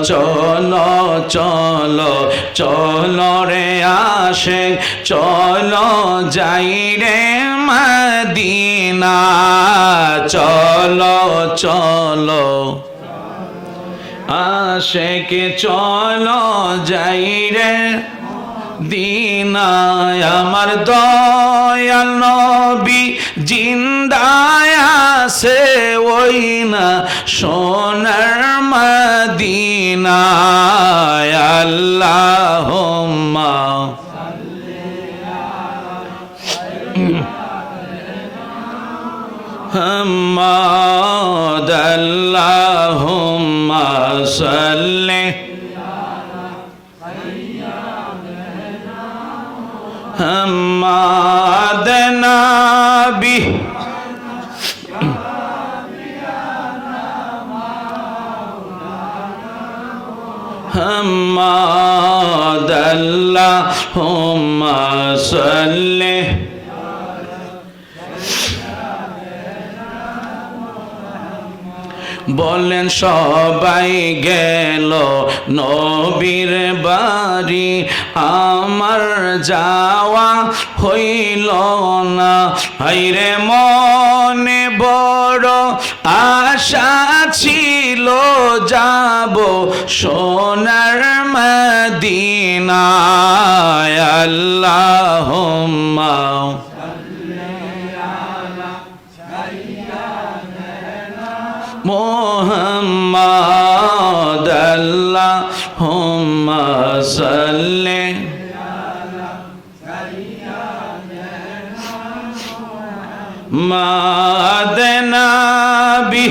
চলো চলো চলো রে আশিক চলো যাই রে মদিনা চলো চলো আশিক চলো যাই রে দিনায় আমার দয়াল নবী জিন্দায় আছে ওই না সোনার মদিনায় আল্লাহুম্মা মুহাম্মাদ আল্লাহুম্মা সাল্লি محمد نبی محمد اللهم صل বলেন সবাই গেল নবীর বাড়ি আমার যাওয়া হইল না হায়রে মনে বড় আশা ছিল যাব সোনার মদিনায় আল্লাহুম্মা محمد اللهم صل محمد نبی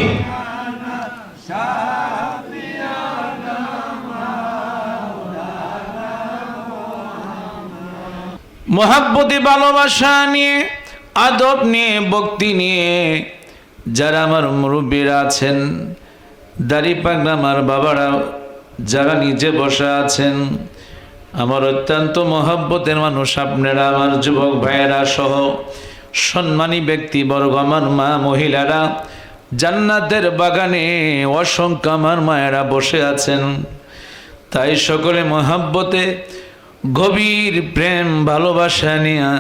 মোহাব্বতে ভালোবাসা নিয়ে আদব নিয়ে ভক্তি নিয়ে যারা আমার মুরব্বীরা আছেন দাড়ি পাগলা আমার বাবারা যারা নিজে বসে আছেন আমার অত্যন্ত মহব্বতের মানুষ আপনারা আমার যুবক ভাইয়েরা সহ সম্মানী ব্যক্তিবর্গ আমার মা মহিলারা জান্নাতের বাগানে অসংখ্য আমার মায়েরা বসে আছেন তাই সকলে মহব্বতে গভীর প্রেম ভালোবাসা নিয়ে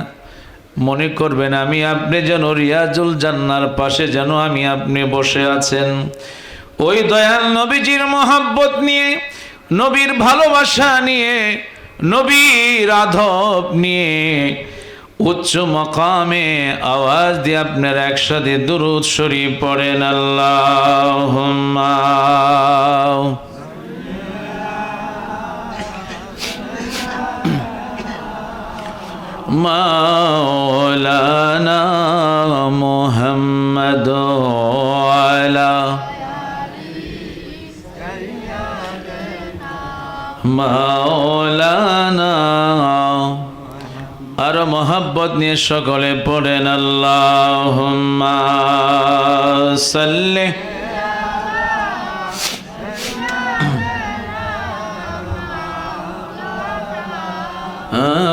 মনে করবেন আমি আপনি যেন রিয়াজুল জান্নার পাশে যেন আমি আপনি বসে আছেন ওই দয়াল নবীজির মহব্বত নিয়ে নবীর ভালোবাসা নিয়ে নবীর আদব নিয়ে উচ্চ মকামে আওয়াজ দিয়ে আপনারা একসাথে দুরূদ শরীফ পড়েন আল্লাহুম্মা مولانا محمد وعلى مولانا আর মোহাব্বত নিয়ে সকলে পড়েন আল্লাহুম্মা সাল্লি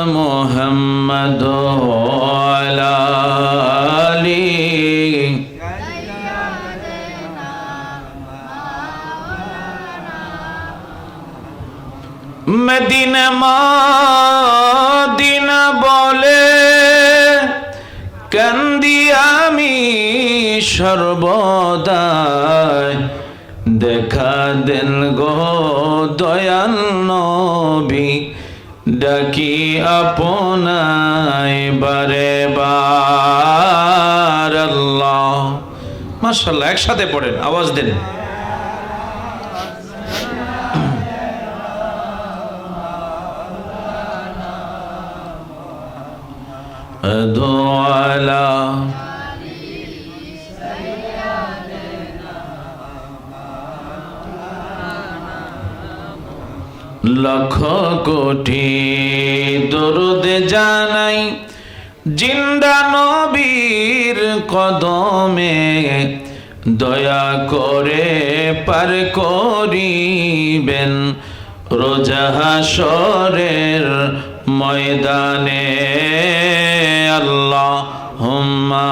محمد وعلى آله মদিনা মদিনা বলে কান্দি আমি সর্বদাই দেখা দেন গো দয়াল নবী ডাকি আপনায় বারে বার আল্লাহ মাশাআল্লাহ একসাথে পড়েন আওয়াজ দেন আদওয়ালা লক্ষ কোটি দরুদ জানাই জিন্দা নবীর কদমে দয়া করে পার করিবেন রোজা হাশরের ময়দানে আল্লাহুম্মা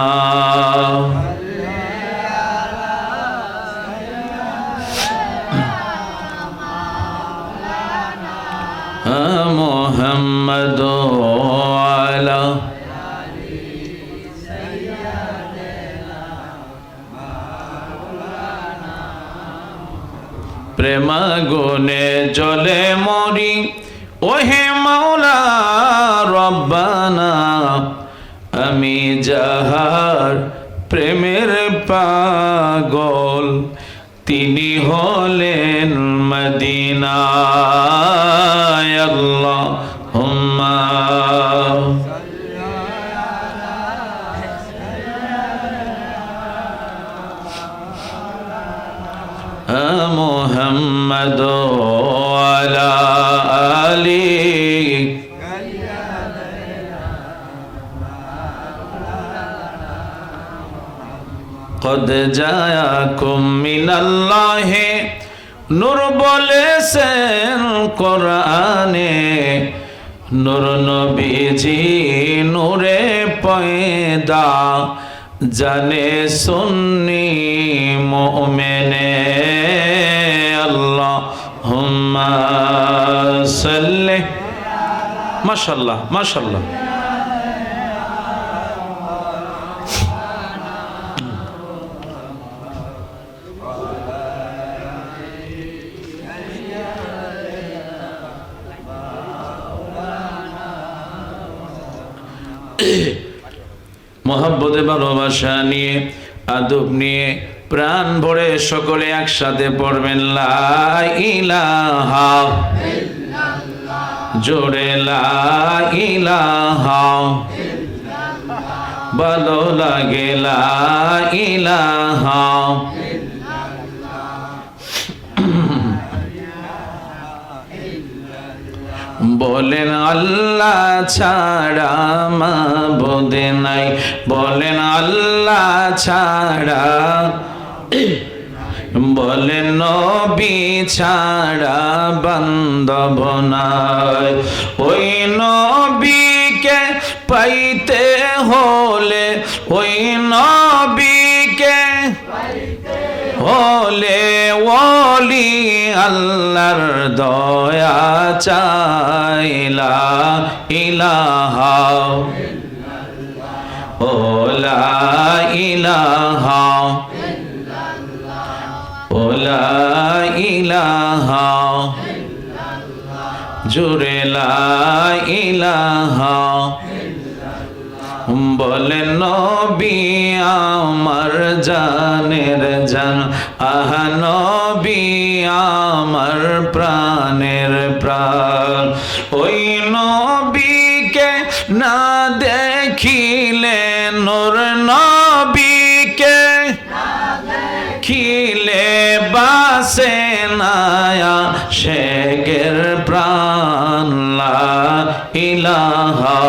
محمد وعلى প্রেমাগুনে জলে মরি ওহে মাওলা রব্বানা আমি যাহার প্রেমের পাগল তিনি হলেন মদিনায় আল্লাহুম্মা محمد وعلى آله قد جاءكم من الله নূর বলেছেন কোরআনে নূর নবীজি নূরে পয়দা জানে সুন্নি মুমিনে আল্লাহুম্মা সাল্লি মাশাআল্লাহ মাশাআল্লাহ মহব্বতে ভালোবাসা নিয়ে আদব নিয়ে প্রাণ ভরে সকলে একসাথে পড়বেন লা ইলাহা ইল্লাল্লাহ জোরে লা ইলাহা ইল্লাল্লাহ ভালো লাগে লা ইলাহা বলেন আল্লাহ ছাড়া মাবুদ নাই বলেন আল্লাহ ছাড়া বলেন নবী ছাড়া বান্ধব নাই ওই নবীকে পাইতে হলে ওই নবীকে হলে ওলি আল্লাহর দয়া চাইলা ইলাহা ও লা ইলাহা ও লা ইলাহা জোরে লা ইলাহা বলেন নবী আমার জানের জান আহা নবী আমার প্রাণের প্রাণ ওই নবীকে না দেখিলে নূর নবীকে খিলে বাসে নায়া শেখের প্রাণ লা ইলাহা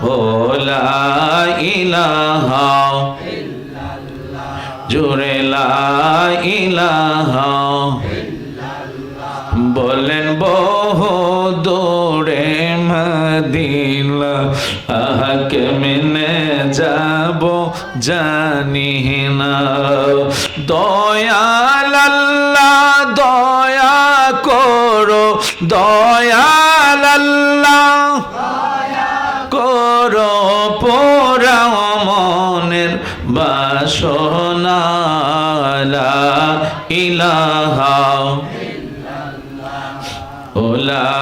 ও লা ইলাহা জোরে লা ইলাহা বলেন বহু দূরে মদিনা আহাকে মেনে যাব জানি না দয়াল আল্লাহ দয়া করো দয়াল আল্লাহ করো পোড়াও মনের বাসনা লা ইলাহা ও লা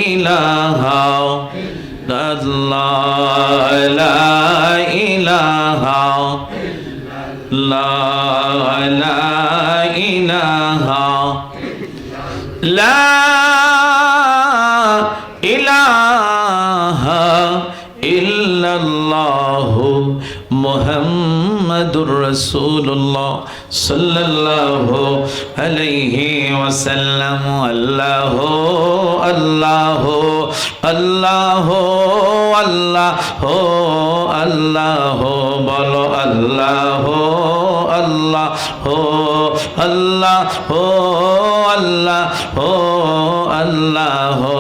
ইলাহা ইল্লাল্লাহ লা ইলাহা লা ইলাহা লা ইলাহা ইল্লাল্লাহু মুহাম্মাদুর রাসূলুল্লাহ সাল্লাল্লাহু আলাইহি ওয়াসাল্লাম আল্লাহু আল্লাহু আল্লাহু আল্লাহু আল্লাহু বলো আল্লাহু আল্লাহু আল্লাহু আল্লাহু আল্লাহু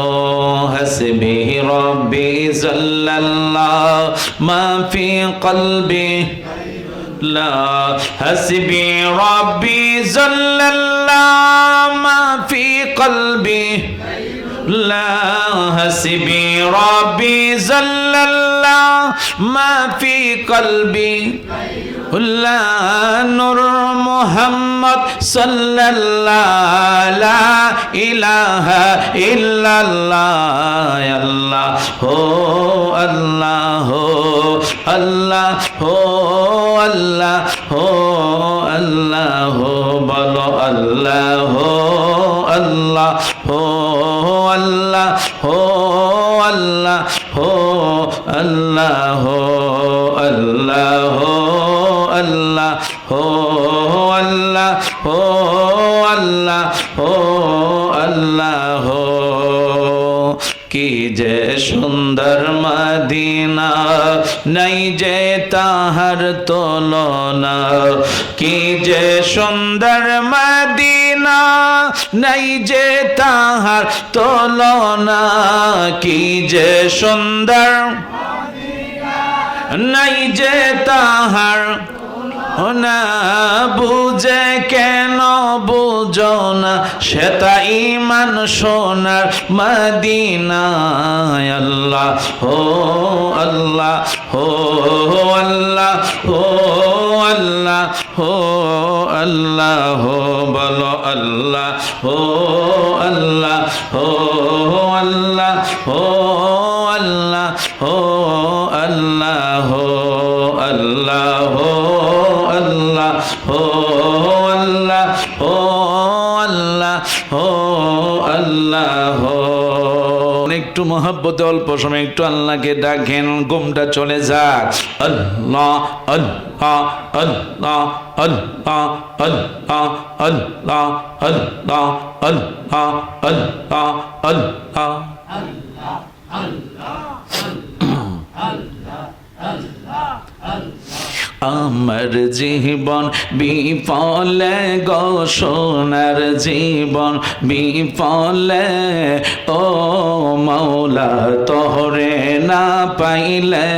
হাসবি রব্বি জাল্লাল্লাহ মা ফি কলবি লা হাসবি রব্বি জাল্লাল্লাহ মা ফি কলবি لا حسبي ربي جل الله ما في قلبي لا نور محمد صلى الله لا إله إلا الله الله هو الله الله هو الله هو الله بلو الله الله هو الله هو الله هو الله الله الله هو الله هو الله هو الله কি যে সুন্দর মদিনা নাই যে তাহার তুলনা কি যে সুন্দর মদিনা নাই যে তাহার তুলনা কি যে সুন্দর নাই যে তাহার না বুঝে কেন বুঝো না সেটা ইমান সোনার মদিনা আল্লাহ হো আল্লাহ হো আল্লাহ হো আল্লাহ হো আল্লাহ হো বলো আল্লাহ হো আল্লাহ হো আল্লাহ হো আল্লাহ হো আল্লাহ হো আল্লাহ হো আল্লাহ হো আল্লাহ হো আল্লাহ হো আল্লাহ হো একটু মহব্বতে অল্প সময় একটু আল্লাহকে ডাকেন ঘুমটা চলে যাক আল্লাহ আল্লাহ আল্লাহ আল্লাহ আল্লাহ আল্লাহ আল্লাহ আল্লাহ আল্লাহ আল্লাহ আমার জীবন বিফলে গো সোনার জীবন বিফলে ও মাওলা তোহরে না পাইলে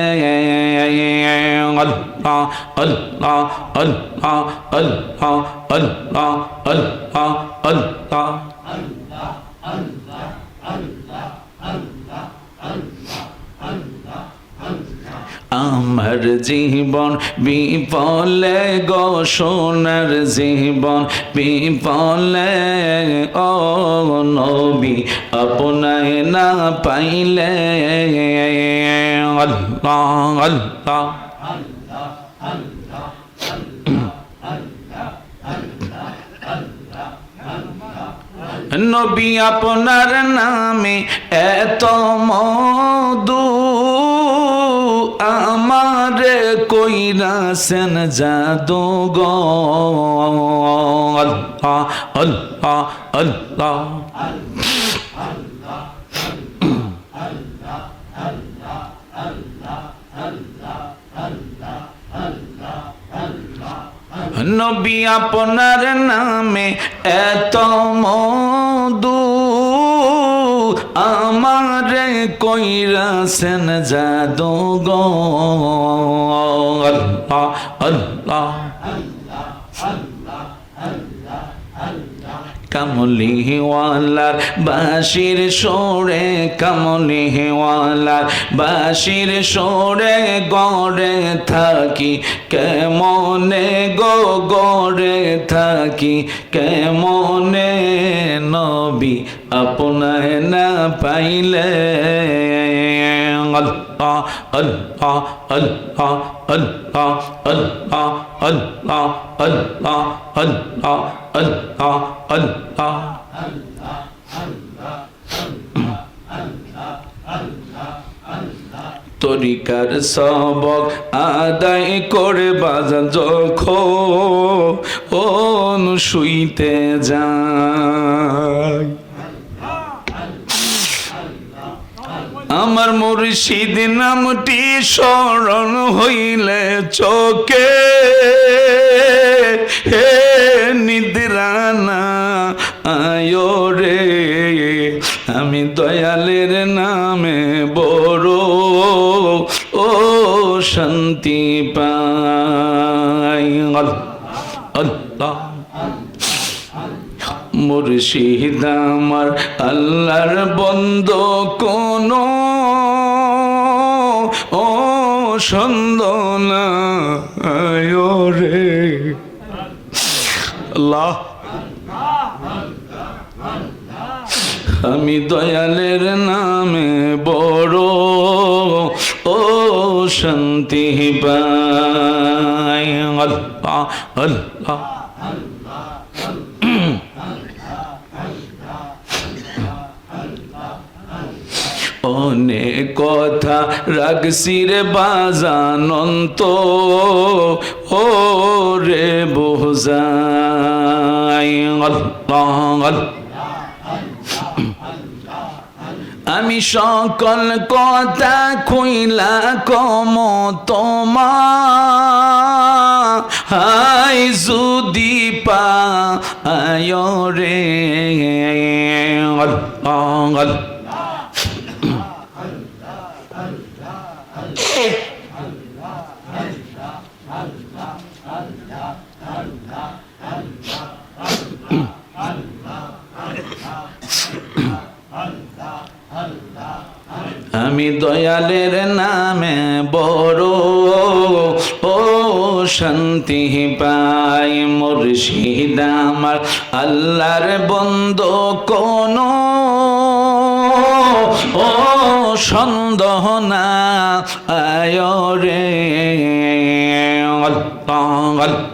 আল্লাহ আল্লাহ আল্লাহ আল্লাহ আল্লাহ আল্লাহ আল্লাহ আমার জীবন বিফলে গো সোনার জীবন বিফলে ও নবী আপনায় না পাইলে আল্লাহ আল্লাহ নবী আপনার নামে এত মধু আমারে কইরাছেন জাদু গো আল্লাহ আল্লাহ আল্লাহ নবী আপনার নামে এত মধু আমারে কইরাছেন জাদু গো আল্লাহ আল্লাহ কামলিওয়ালার বাঁশির সুরে কামলিওয়ালার বাঁশির সুরে গড়ে থাকি কেমনে গো গড়ে থাকি কেমনে নবী আপনায় না পাইলে আল্লাহ আল্লাহ আল্লাহ আল্লাহ আল্লাহ আল্লাহ আল্লাহ আল্লাহ আল্লাহ আল্লাহ তরিকার সবক আদায় করে বাজার যখন শুইতে যায় আমার মুর্শিদ নামটি স্মরণ হইলে চোখে হে নিদ্রানা আয়ো রে আমি দয়ালের নামে বড় ও শান্তি পাই আল্লাহ মুর্শিদ আমার আল্লাহর বন্দো কোনো ও সন্দনা রে আল্লাহ আমি দয়ালের নামে বড় ও শান্তি পাই আল্লাহ আল্লাহ অনেক কথা রাগসি রে বাজানন্ত ও রে বোঝাই আল্লাহ আমি সকল কথা কইলা কম তোমার হাই যদি পায় রে আল্লাহ আমি দয়ালের নামে বড় ও শান্তি পাই মুর্শিদ আমার আল্লাহর বন্দো কোনো ও সন্দেহ না আয় রে আল্লাহ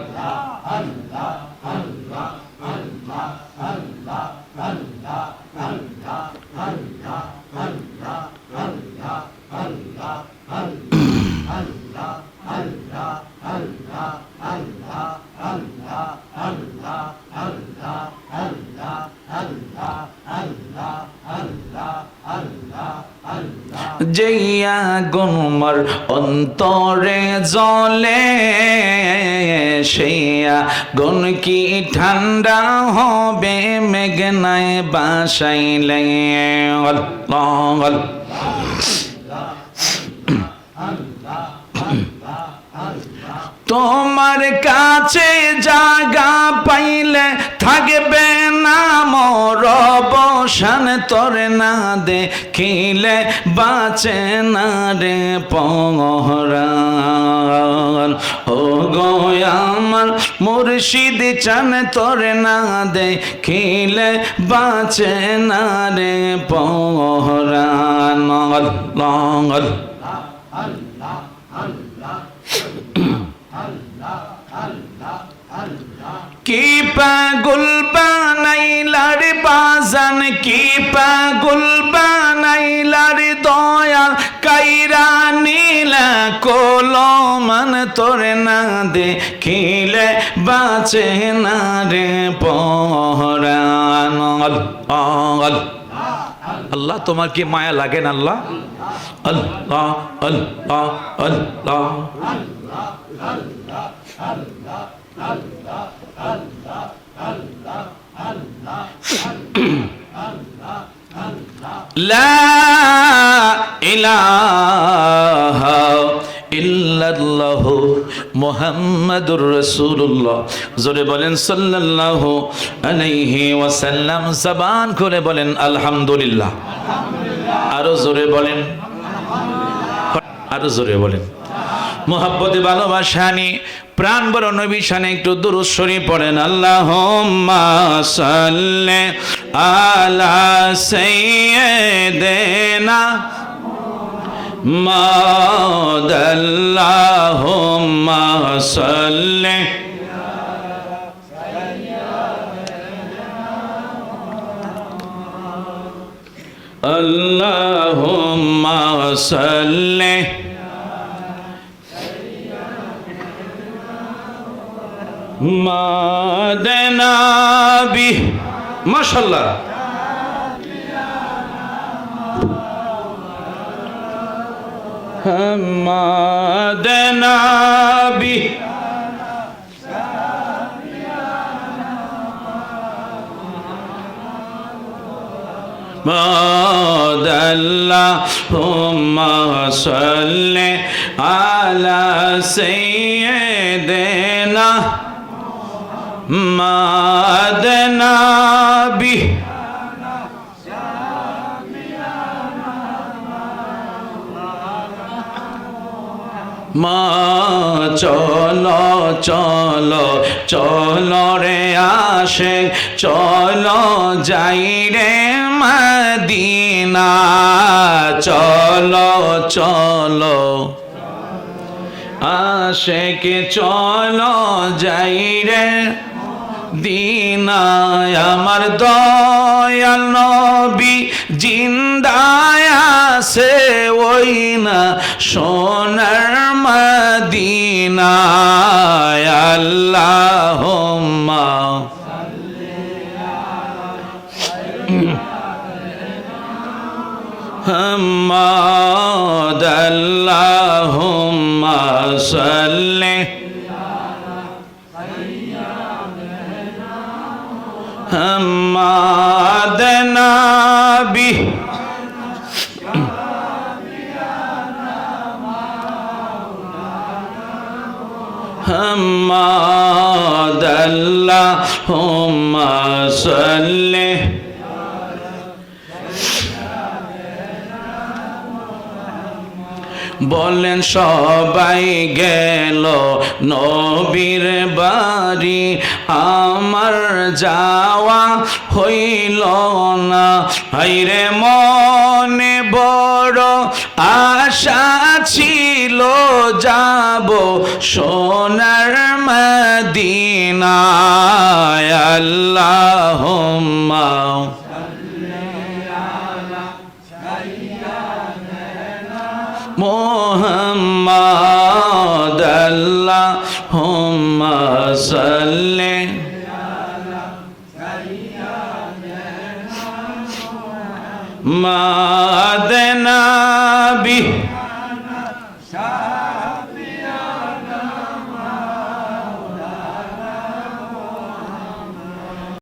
যেইয়া গুনমর অন্তরে জলে সেইয়া গুন কি ঠান্ডা হবে মেঘনায় বাসাইলে আল্লাহ তোমার কাছে জায়গা পাইলে থাকবে না মোর অবসান তোর না দেখিলে বাঁচে না রে পরাণ ও গো আমার মুর্শিদ চান তোর না দেখিলে বাঁচে না রে পরাণ আল্লাহ কি পাগল বানাইলার বাজান কি পাগল বানাইলার দয়াল কাইরা নীলা কলমান তোর না দেখিলে বাঁচে না রে পরাণ আল্লাহ তোমার কি মায়া লাগেন আল্লাহ আল্লাহ আল্লাহ আল্লাহ লা ইলাহা ইল্লাল্লাহু মুহাম্মাদুর রাসূলুল্লাহ জোরে বলেন সাল্লাল্লাহু আলাইহি ওয়াসাল্লাম জবান খুলে বলেন আলহামদুলিল্লাহ আরো জোরে বলেন আরো জোরে বলেন মুহাব্বতে ভালোবাসা নিয়ে প্রাণ বড় নবী শানে একটু দুরূদ শরীফ পড়েন আল্লাহুম্মা সাল্লি আলা সাইয়্যিদিনা মুহাম্মাদ আল্লাহুম্মা সাল্লি আল্লাহুম্মা সাল্লি মাদনাবি মাশাআল্লাহ মাদনাবি আল্লাহুম্মা সাল্লি আলা সাইয়্যিদিনা মাদনা মা চলো চলো চলো রে আশিক চলো যাই রে মদিনা চলো চলো আশিক চলো যাই রে দিনায় আমার দয়াল নবী জিন্দায় আছে ওই না সোনার মদিনায় আল্লাহুম্মা হাম্মাদ আল্লাহুম্মা সাল্লি হাম্মাদ নবী হাম্মাদ আল্লাহুম্মা সাল্লি বলেন সবাই গেল নবীর বাড়ি আমার যাওয়া হইল না হায়রে মনে বড় আশা ছিল যাব সোনার মদিনায় আল্লাহুম্মা মুহাম্মাদ আল্লাহুম্মা সাল্লি মাদ নবী